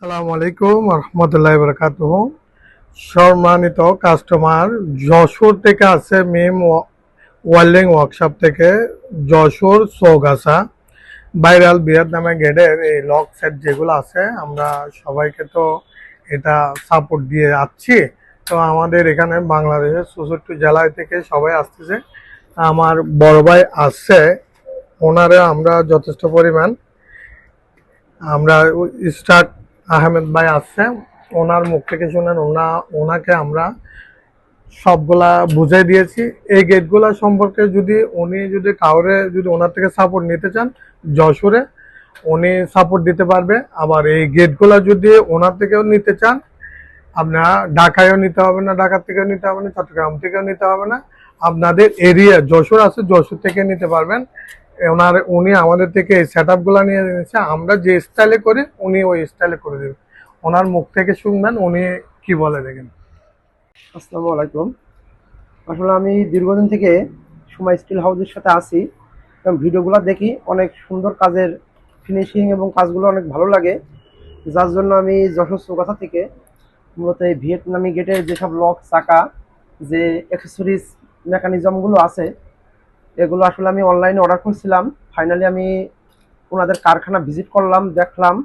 আসসালামু আলাইকুম রহমতুল্লাহি বারাকাতুহু। সম্মানিত কাস্টমার, যশোর থেকে আছে মিম ওয়েল্ডিং ওয়ার্কশপ থেকে, যশোর চৌগাছা ভাইরাল ভিয়েতনামে গেটের এই লক সেট যেগুলো আছে, আমরা সবাইকে তো এটা সাপোর্ট দিয়ে আসছি। তো আমাদের এখানে বাংলাদেশের 64 জেলায় থেকে সবাই আসতেছে। আমার বড় ভাই আসছে, ওনারে আমরা যথেষ্ট পরিমাণ আমরা স্টার্ট আহমেদ ভাই আসছে, ওনার মুখ থেকে শুনেন, ওনাকে আমরা সবগুলা বুঝাই দিয়েছি। এই গেটগুলা সম্পর্কে উনি কাউরে ওনার থেকে সাপোর্ট নিতে চান, যশোরে উনি সাপোর্ট দিতে পারবে। আবার এই গেটগুলা যদি ওনার থেকেও নিতে চান, আপনার ঢাকায়ও নিতে হবে না, ঢাকার থেকেও নিতে হবে না, চট্টগ্রাম থেকেও নিতে হবে না, আপনাদের এরিয়া যশোর আছে, যশোর থেকে নিতে পারবেন। উনি আমাদের থেকে এই সেট আপগুলো নিয়ে নিয়েছে, আমরা যে স্টাইলে করি উনি ওই স্টাইলে করে দেবেন। ওনার মুখ থেকে শুনবেন উনি কি বলে, দেখেন। আসসালামু আলাইকুম। আসলে আমি দীর্ঘদিন থেকে সময় স্টিল হাউসের সাথে আছি এবং ভিডিওগুলো দেখি, অনেক সুন্দর কাজের ফিনিশিং এবং কাজগুলো অনেক ভালো লাগে। যার জন্য আমি যশোর চৌগাছা থেকে মূলত এই ভিয়েতনামি গেটের যেসব লক, চাকা, যে অ্যাক্সেসরিজ মেকানিজমগুলো আছে, এগুলো আসলে আমি অনলাইনে অর্ডার করছিলাম। ফাইনালি আমি ওনাদের কারখানা ভিজিট করলাম, দেখলাম,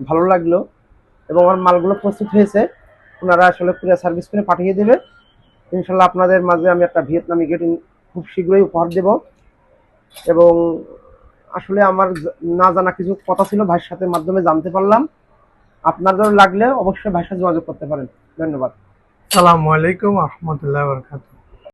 ভালো লাগলো এবং আমার মালগুলো প্রস্তুত হয়েছে। ওনারা আসলে কুরিয়ার সার্ভিস করে পাঠিয়ে দেবে। ইনশাল্লাহ আপনাদের মাঝে আমি একটা ভিয়েতনামি গেট খুব শীঘ্রই উপহার দেব। এবং আসলে আমার না জানা কিছু কথা ছিল, ভাইয়ের সাথে মাধ্যমে জানতে পারলাম। আপনাদের লাগলে অবশ্যই ভাইয়ের সাথে যোগাযোগ করতে পারেন। ধন্যবাদ। আসসালামু আলাইকুম রহমতুল্লাহ বরকাত।